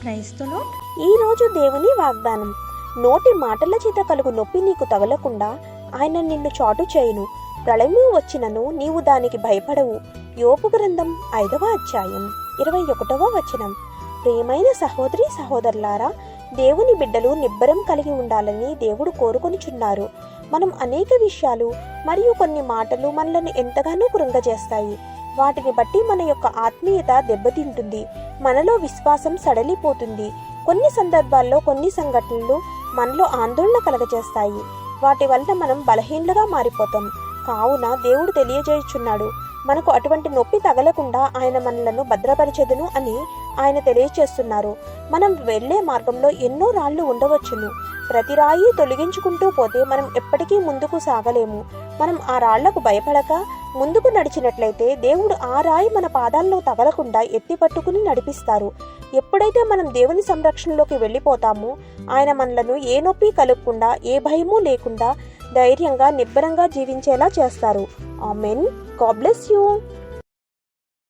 క్రైస్తలో ఈరోజు దేవుని వాగ్దానం. నోటి మాటల చేత కలుగు నొప్పి నీకు తగలకుండా ఆయన నిన్ను చాటు చేయును. ప్రళయము వచ్చినను నీవు దానికి భయపడవు. యోబు గ్రంథం 5వ అధ్యాయం 21వ వచనం. ప్రియమైన సహోదరి సహోదరులారా, దేవుని బిడ్డలు నిబ్బరం కలిగి ఉండాలని దేవుడు కోరుకొనిచున్నారు. మనం అనేక విషయాలు మరియు కొన్ని మాటలు మనల్ని ఎంతగానో కృంగజేస్తాయి. వాటిని బట్టి మన యొక్క ఆత్మీయత దెబ్బతింటుంది. మనలో విశ్వాసం సడలిపోతుంది. కొన్ని సందర్భాల్లో కొన్ని సంఘటనలు మనలో ఆందోళన కలగజేస్తాయి. వాటి వల్ల మనం బలహీనలుగా మారిపోతాం. కావున దేవుడు తెలియజేయుచున్నాడు, మనకు అటువంటి నొప్పి తగలకుండా ఆయన మనలను భద్రపరిచెదను అని ఆయన తెలియచేస్తున్నారు. మనం వెళ్లే మార్గంలో ఎన్నో రాళ్లు ఉండవచ్చును. ప్రతి రాయి తొలగించుకుంటూ పోతే మనం ఎప్పటికీ ముందుకు సాగలేము. మనం ఆ రాళ్లకు భయపడక ముందుకు నడిచినట్లయితే దేవుడు ఆ రాయి మన పాదాల్లో తగలకుండా ఎత్తి పట్టుకుని నడిపిస్తారు. ఎప్పుడైతే మనం దేవుని సంరక్షణలోకి వెళ్ళిపోతామో ఆయన మనలను ఏ నొప్పి కలగకుండా, ఏ భయమూ లేకుండా ధైర్యంగా నిబ్బరంగా జీవించేలా చేస్తారు. ఆమెన్. God bless you.